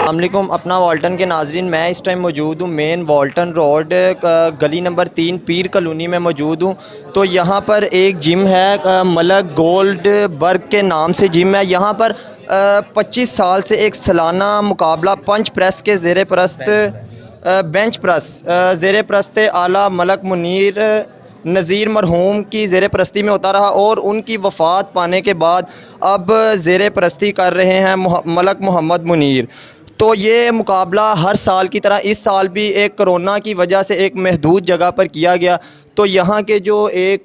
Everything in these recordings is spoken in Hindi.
अस्सलामुअलैकुम अपना वाल्टन के नाजरीन, मैं इस टाइम मौजूद हूँ मेन वाल्टन रोड गली नंबर 3 पीर कॉलोनी में मौजूद हूँ। तो यहाँ पर एक जिम है, मलक गोल्ड बर्ग के नाम से जिम है। यहाँ पर 25 साल से एक सालाना मुकाबला पंच प्रेस के ज़ेर परस्त बेंच प्रेस ज़ेर परस्त आला मलक मुनीर नज़ीर मरहूम की ज़ेर परस्ती में होता रहा और उनकी वफ़ात पाने के बाद अब ज़ेर परस्ती कर रहे हैं मलक मोहम्मद मुनीर। तो ये मुकाबला हर साल की तरह इस साल भी एक कोरोना की वजह से एक महदूद जगह पर किया गया। तो यहाँ के जो एक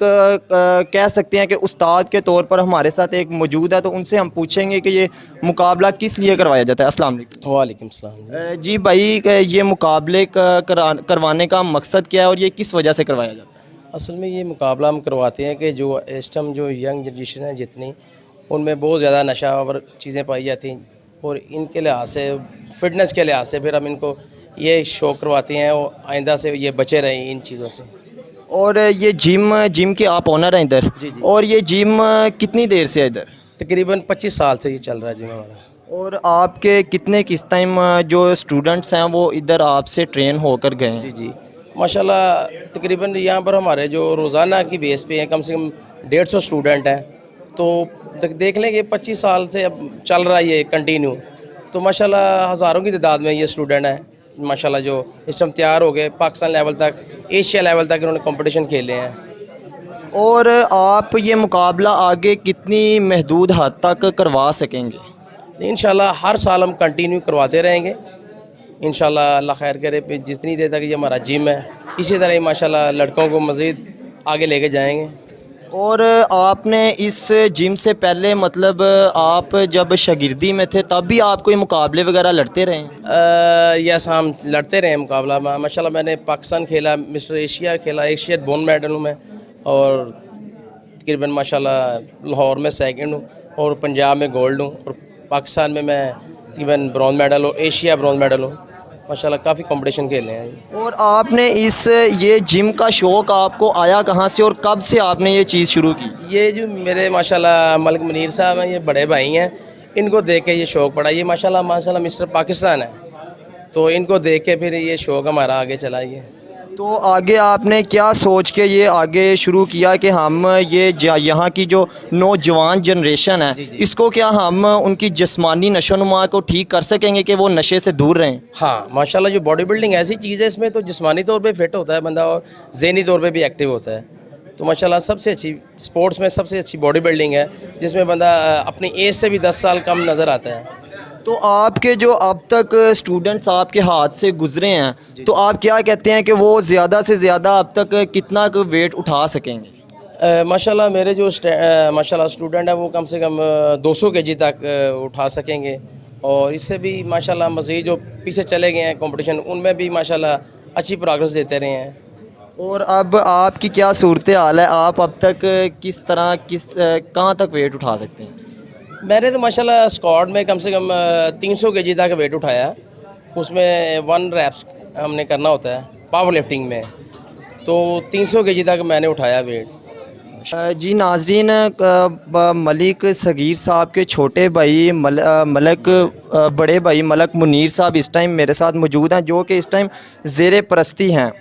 कह सकते हैं कि उस्ताद के तौर पर हमारे साथ एक मौजूद है, तो उनसे हम पूछेंगे कि ये मुकाबला किस लिए करवाया जाता है। अस्सलाम वालेकुम। वालेकुम सलाम। जी भाई, ये मुकाबले करवाने का मकसद क्या है और ये किस वजह से करवाया जाता है? असल में ये मुकाबला हम करवाते हैं कि जो इस टाइम जो यंग जनरेशन है जितनी, उनमें बहुत ज़्यादा नशा और चीज़ें पाई जाती हैं और इनके लिहाज से फ़िटनेस के लिहाज से फिर हम इनको ये शौक़ करवाते हैं और आइंदा से ये बचे रहें इन चीज़ों से। और ये जिम के आप ओनर हैं इधर? जी जी। और ये जिम कितनी देर से है इधर? तकरीबन 25 साल से ये चल रहा है जिम हमारा। और आपके कितने किस टाइम जो स्टूडेंट्स हैं वो इधर आपसे ट्रेन होकर गए हैं? जी जी, माशाल्लाह तकरीबन यहाँ पर हमारे जो रोज़ाना की बेस पे हैं कम से कम 150 स्टूडेंट हैं। तो देख लें कि 25 साल से अब चल रहा है ये कंटिन्यू। तो माशाल्लाह हज़ारों की तादाद में ये स्टूडेंट हैं माशाल्लाह जो इस टाइम तैयार हो गए, पाकिस्तान लेवल तक, एशिया लेवल तक इन्होंने कंपटीशन खेले हैं। और आप ये मुकाबला आगे कितनी महदूद हद तक करवा सकेंगे? इंशाल्लाह हर साल हम कंटिन्यू करवाते रहेंगे इंशाल्लाह, अल्लाह खैर करे। फिर जितनी देर तक ये हमारा जिम है इसी तरह ही माशाल्लाह लड़कों को मज़ीद आगे लेके जाएंगे। और आपने इस जिम से पहले मतलब आप जब शागिर्दी में थे तब भी आप कोई मुकाबले वगैरह लड़ते रहे हैं? यस, हम लड़ते रहे मुकाबला। माशाल्लाह मैंने पाकिस्तान खेला, मिस्टर एशिया खेला, एशिया गोल्ड मेडल हूँ मैं, और तकरीबन माशाल्लाह लाहौर में सेकंड हूँ और पंजाब में गोल्ड हूँ और पाकिस्तान में मैं तकरीबन ब्रॉन्ज मेडल हूँ, एशिया ब्रॉन्ज मेडल हूँ। माशाल्लाह काफ़ी कंपटीशन खेले हैं। और आपने ये जिम का शौक़ आपको आया कहाँ से और कब से आपने ये चीज़ शुरू की? ये जो मेरे माशाल्लाह मलिक मुनीर साहब हैं, ये बड़े भाई हैं, इनको देख के ये शौक़ पड़ा। ये माशाल्लाह मिस्टर पाकिस्तान है, तो इनको देख के फिर ये शौक़ हमारा आगे चला। ये तो आगे आपने क्या सोच के ये आगे शुरू किया कि हम ये यहाँ की जो नौजवान जनरेशन है जी जी। इसको क्या हम उनकी जिस्मानी नशोनुमा को ठीक कर सकेंगे कि वो नशे से दूर रहें? हाँ, माशाल्लाह जो बॉडी बिल्डिंग ऐसी चीज़ है, इसमें तो जिस्मानी तौर पे फिट होता है बंदा और ज़हनी तौर पे भी एक्टिव होता है। तो माशाल्लाह सबसे अच्छी स्पोर्ट्स में सबसे अच्छी बॉडी बिल्डिंग है जिसमें बंदा अपनी एज से भी 10 साल कम नज़र आता है। तो आपके जो अब तक स्टूडेंट्स आपके हाथ से गुजरे हैं, तो आप क्या कहते हैं कि वो ज़्यादा से ज़्यादा अब तक कितना वेट उठा सकेंगे? माशाल्लाह मेरे जो माशाल्लाह स्टूडेंट है वो कम से कम 200 केजी तक उठा सकेंगे और इससे भी माशाल्लाह मज़ीद जो पीछे चले गए हैं कंपटीशन उनमें भी माशाल्लाह अच्छी प्रोग्रेस देते रहे हैं। और अब आपकी क्या सूरत हाल है? आप अब तक कहाँ तक वेट उठा सकते हैं? मैंने तो माशाल्लाह स्क्वाड में कम से कम 300 केजी तक वेट उठाया। उसमें 1 रैप्स हमने करना होता है पावर लिफ्टिंग में, तो 300 केजी तक मैंने उठाया वेट। जी नाज़रीन, मलिक सगीर साहब के छोटे भाई बड़े भाई मलक मुनीर साहब इस टाइम मेरे साथ मौजूद हैं, जो कि इस टाइम ज़ेर परस्ती हैं।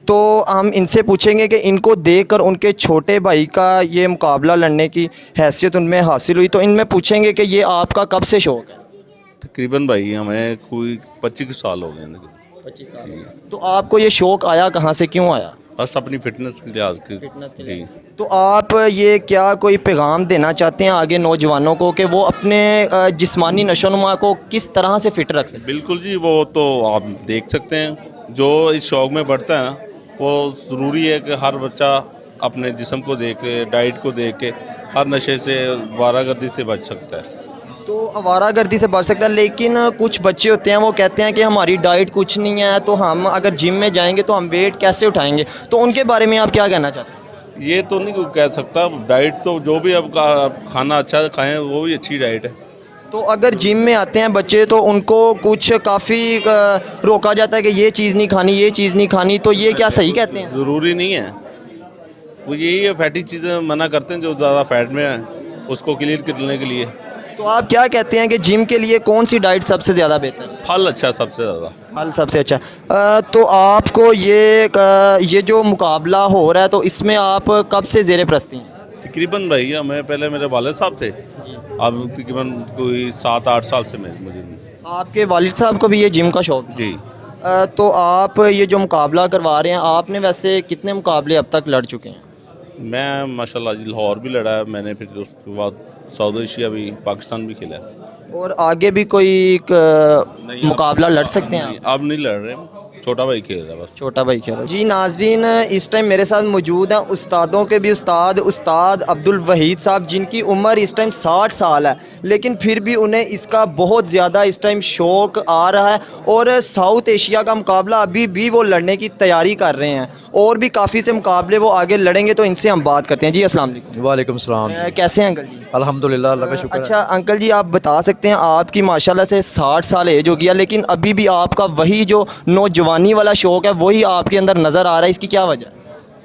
तो हम इनसे पूछेंगे कि इनको देखकर उनके छोटे भाई का ये मुकाबला लड़ने की हैसियत उनमें हासिल हुई। तो इनमें पूछेंगे कि ये आपका कब से शौक़ है? तकरीबन भाई हमें कोई 25 साल हो गए। 25 साल। तो आपको ये शौक़ आया कहाँ से, क्यों आया? बस अपनी फिटनेस के लिहाज की जी। तो आप ये क्या कोई पैगाम देना चाहते हैं आगे नौजवानों को कि वो अपने जिस्मानी नशोनुमा को किस तरह से फ़िट रख सकें? बिल्कुल जी, वो तो आप देख सकते हैं जो इस शौक़ में बढ़ता है ना, वो ज़रूरी है कि हर बच्चा अपने जिस्म को देख के, डाइट को देख के हर नशे से, आवारागर्दी से बच सकता है। तो आवारागर्दी से बच सकता है, लेकिन कुछ बच्चे होते हैं वो कहते हैं कि हमारी डाइट कुछ नहीं है, तो हम अगर जिम में जाएंगे तो हम वेट कैसे उठाएंगे? तो उनके बारे में आप क्या कहना चाहते हैं? ये तो नहीं कह सकता, डाइट तो जो भी अब खाना अच्छा खाएं वो भी अच्छी डाइट है। तो अगर जिम में आते हैं बच्चे तो उनको कुछ काफ़ी रोका जाता है कि ये चीज़ नहीं खानी, ये चीज़ नहीं खानी, तो ये क्या सही कहते हैं? ज़रूरी नहीं है, वो यही है फैटी चीज़ें मना करते हैं जो ज़्यादा फैट में है उसको क्लियर करने के लिए। तो आप क्या कहते हैं कि जिम के लिए कौन सी डाइट सबसे ज़्यादा बेहतर है? फल अच्छा सबसे ज़्यादा। फल सबसे अच्छा। तो आपको ये जो मुकाबला हो रहा है तो इसमें आप कब से ज़ेर प्रस्ती हैं? तकरीबन भाई हमें पहले मेरे वालिद साहब थे, अब तकरीबन कोई 7-8 साल से मुझे। आपके वालिद साहब को भी ये जिम का शौक है? जी। तो आप ये जो मुकाबला करवा रहे हैं, आपने वैसे कितने मुकाबले अब तक लड़ चुके हैं? मैं माशाल्लाह जी लाहौर भी लड़ा है मैंने, फिर उसके बाद साउथ एशिया भी, पाकिस्तान भी खेला है। और आगे भी कोई मुकाबला लड़ सकते हैं आप? अब नहीं लड़ रहे, छोटा भाई खेल रहा है बस। छोटा भाई खेल जी। नाज़रीन, इस टाइम मेरे साथ मौजूद हैं उस्तादों के भी उस्ताद अब्दुल वहीद साहब, जिनकी उम्र इस टाइम 60 साल है, लेकिन फिर भी उन्हें इसका बहुत ज़्यादा इस टाइम शौक़ आ रहा है और साउथ एशिया का मुकाबला अभी भी वो लड़ने की तैयारी कर रहे हैं और भी काफ़ी से मुकाबले वो आगे लड़ेंगे। तो इनसे हम बात करते हैं। जी अस्सलाम वालेकुम। वालेकुम सलाम। कैसे हैं अंकल जी? अल्हम्दुलिल्लाह, अल्लाह का शुक्र है। अच्छा अंकल जी, आप बता सकते हैं, आपकी माशाल्लाह से 60 साल एज हो गया, लेकिन अभी भी आपका वही जो नौजवानी वाला शौक़ है वही आपके अंदर नज़र आ रहा है, इसकी क्या वजह?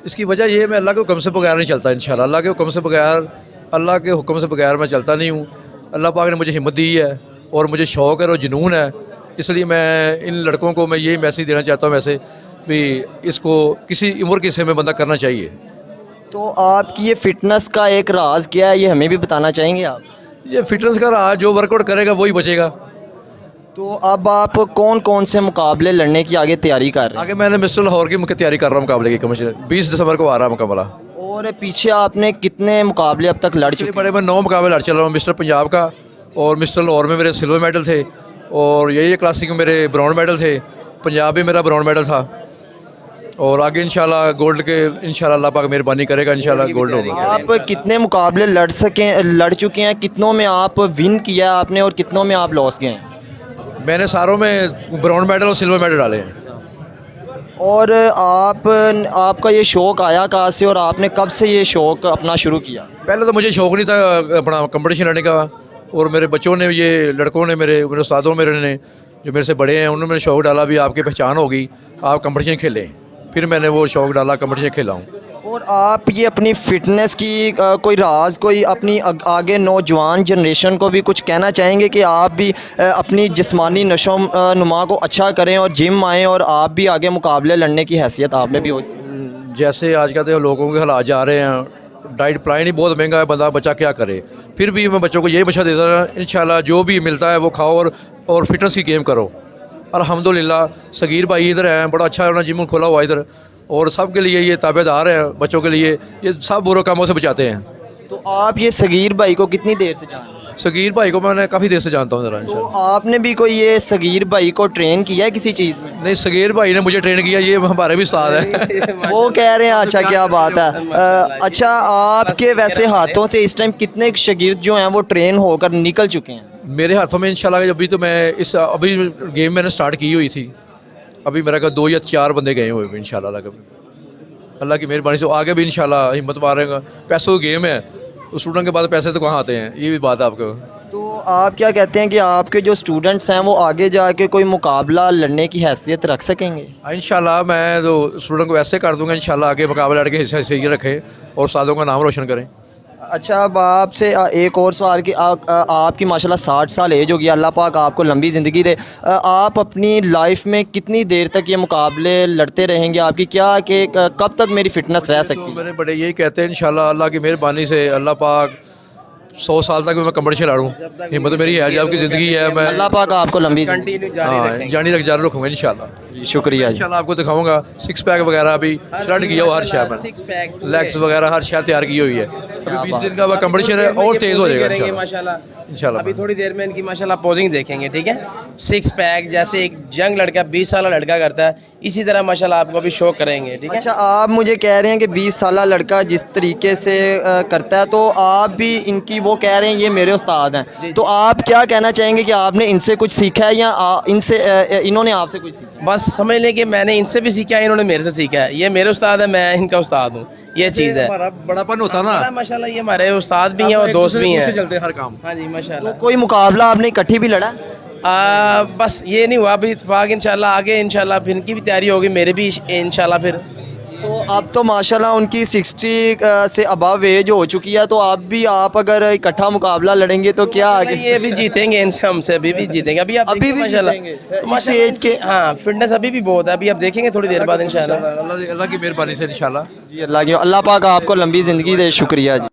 इसकी वजह ये, मैं अल्लाह के हुक्म से बगैर नहीं चलता इंशाल्लाह। अल्लाह के हुक्म से बगैर, अल्लाह के हुक्म से बगैर मैं चलता नहीं हूँ। अल्लाह पाक ने मुझे हिम्मत दी है और मुझे शौक़ है और जुनून है, इसलिए मैं इन लड़कों को मैं यही मैसेज देना चाहता हूँ वैसे भी इसको किसी उम्र के हिस्से में बंदा करना चाहिए। तो आपकी ये फ़िटनेस का एक राज क्या है, ये हमें भी बताना चाहेंगे आप? ये फिटनेस का राज, जो वर्कआउट करेगा वही बचेगा। तो अब आप कौन कौन से मुकाबले लड़ने की आगे तैयारी कर रहे हैं? आगे मैंने मिस्टर लाहौर की मुख्य तैयारी कर रहा हूँ मुकाबले की, कमीशन 20 दिसंबर को आ रहा है मुकाबला। और पीछे आपने कितने मुकाबले अब तक लड़ चुके बड़े मैं 9 मुकाबले लड़ चल रहा हूँ। मिस्टर पंजाब का और मिस्टर लाहौर में मेरे सिल्वर मेडल थे, और यही क्लासिक में मेरे ब्राउन मेडल थे, पंजाब में मेरा ब्राउन मेडल था, और आगे इंशाल्लाह गोल्ड के इंशाल्लाह अल्लाह पाक मेहरबानी करेगा, इंशाल्लाह गोल्ड होगा। आप कितने मुकाबले लड़ चुके हैं? कितनों में आप विन किया आपने और कितनों में आप लॉस गए हैं? मैंने सारों में ब्राउन मेडल और सिल्वर मेडल डाले हैं। और आपका ये शौक़ आया कहाँ से और आपने कब से ये शौक़ अपना शुरू किया? पहले तो मुझे शौक़ नहीं था अपना कंपटीशन लड़ने का, और मेरे बच्चों ने, ये लड़कों ने, मेरे उस्तादों मेरे ने, जो मेरे से बड़े हैं, उन्होंने मेरे शौक़ डाला भी आपकी पहचान होगी, आप कंपटीशन खेलें। फिर मैंने वो शौक़ डाला, कंपटीशन खेला हूँ। और आप ये अपनी फ़िटनेस की कोई राज, कोई अपनी आगे नौजवान जनरेशन को भी कुछ कहना चाहेंगे कि आप भी अपनी जिस्मानी नशो नुमा को अच्छा करें और जिम आएँ और आप भी आगे मुकाबले लड़ने की हैसियत आप में भी हो? जैसे आज का तो लोगों के हालात जा रहे हैं, डाइट प्लान ही बहुत महंगा है, बच्चा क्या करे। फिर भी मैं बच्चों को यही मशवरा देता हूँ, इंशाल्लाह जो भी मिलता है वो खाओ और फिटनेस की गेम करो। अल्हम्दुलिल्लाह सगीर भाई इधर हैं, बड़ा अच्छा उन्होंने जिम खोला हुआ इधर, और सब के लिए ये ताबेदार हैं, बच्चों के लिए ये सब बुरे कामों से बचाते हैं। तो आप ये सगीर भाई को कितनी देर से जानते हैं? सगीर भाई को मैंने काफ़ी देर से जानता हूँ ज़रा। तो आपने भी कोई ये सगीर भाई को ट्रेन किया है किसी चीज़ में? नहीं, सगीर भाई ने मुझे ट्रेन किया, ये हमारे भी उस्ताद है। वो कह रहे हैं, अच्छा क्या बात है। अच्छा, आपके वैसे हाथों से इस टाइम कितने शागिर्द जो हैं वो ट्रेन होकर निकल चुके हैं? मेरे हाथों में इंशाल्लाह, अभी तो मैं अभी गेम मैंने स्टार्ट की हुई थी, अभी मेरा 2 या 4 बंदे गए हुए इंशाल्लाह, अल्लाह की मेहरबानी से आगे भी इंशाल्लाह हिम्मत मारेगा। पैसों की गेम है, स्टूडेंट के बाद पैसे तो कहाँ आते हैं, ये भी बात है आपको। तो आप क्या कहते हैं कि आपके जो स्टूडेंट्स हैं वो आगे जाके कोई मुकाबला लड़ने की हैसियत रख सकेंगे? इंशाल्लाह मैं तो स्टूडेंट को ऐसे कर दूंगा, इंशाल्लाह आगे मुकाबला लड़के हिस्से से ये रखें और उस्तादों का नाम रोशन करें। अच्छा, अब आपसे एक और सवाल कि आपकी माशाल्लाह 60 साल एज होगी, अल्लाह पाक आपको लंबी ज़िंदगी दे। आप अपनी लाइफ में कितनी देर तक ये मुकाबले लड़ते रहेंगे? आपकी क्या कि कब तक मेरी फ़िटनेस रह सकती है? मेरे बड़े यही कहते हैं इंशाल्लाह अल्लाह की मेहरबानी से, अल्लाह पाक 100 साल तक भी मैं कंपटीशन लड़ूँ, हिम्मत मेरी है, जब की ज़िंदगी है मैं, अल्लाह पाक आपको लंबी हाँ जारी रखूँगा इंशाल्लाह। शुक्रिया जी। इंशाल्लाह आपको दिखाऊंगा 6 पैक वगैरह भी स्टार्ट किया हुआ, हर शय में लेग्स वगैरह हर शय तैयार की हुई है। अभी 20 दिन का कंपटीशन है और तेज़ हो जाएगा इंशाल्लाह। अभी थोड़ी देर में इनकी माशाल्लाह पोजिंग देखेंगे, ठीक है। 6 पैक जैसे एक यंग लड़का 20 साल लड़का करता है, इसी तरह माशाल्लाह आपको अभी शो करेंगे, ठीक है। अच्छा, आप मुझे कह रहे हैं कि 20 साल लड़का जिस तरीके से करता है, तो आप भी इनकी वो कह रहे हैं ये मेरे उस्ताद हैं, तो आप क्या कहना चाहेंगे कि आपने इनसे कुछ सीखा है या इन्होंने आपसे कुछ सीखा? बस समझ लें कि मैंने इनसे भी सीखा है, इन्होंने मेरे से सीखा है। ये मेरे उस्ताद है, मैं इनका उस्ताद हूँ, ये चीज़ है। बड़ापन होता ना माशाल्लाह, ये हमारे उस्ताद भी हैं और दोस्त भी हैं, चलते हर काम। हाँ जी माशाल्लाह। तो कोई मुकाबला आपने इकट्ठी भी लड़ा? बस ये नहीं हुआ अभी इत्तेफाक, इंशाल्लाह आगे इंशाल्लाह फिर इनकी भी तैयारी होगी, मेरे भी इंशाल्लाह फिर तो अब तो माशाल्लाह उनकी 60 से अबव एज हो चुकी है, तो आप अगर इकट्ठा मुकाबला लड़ेंगे तो क्या आगे ये अभी जीतेंगे इनसे, हमसे अभी भी जीतेंगे। अभी आप अभी देखिए भी माशाल्लाह, जीतेंगे। तो इस माशाल्लाह एज के हाँ फिटनेस अभी भी बहुत है। अभी आप देखेंगे थोड़ी देर बाद इंशाल्लाह। अल्लाह की मेहरबानी से इंशाल्लाह। जी अल्लाह पाक आपको लंबी ज़िंदगी दे। शुक्रिया जी।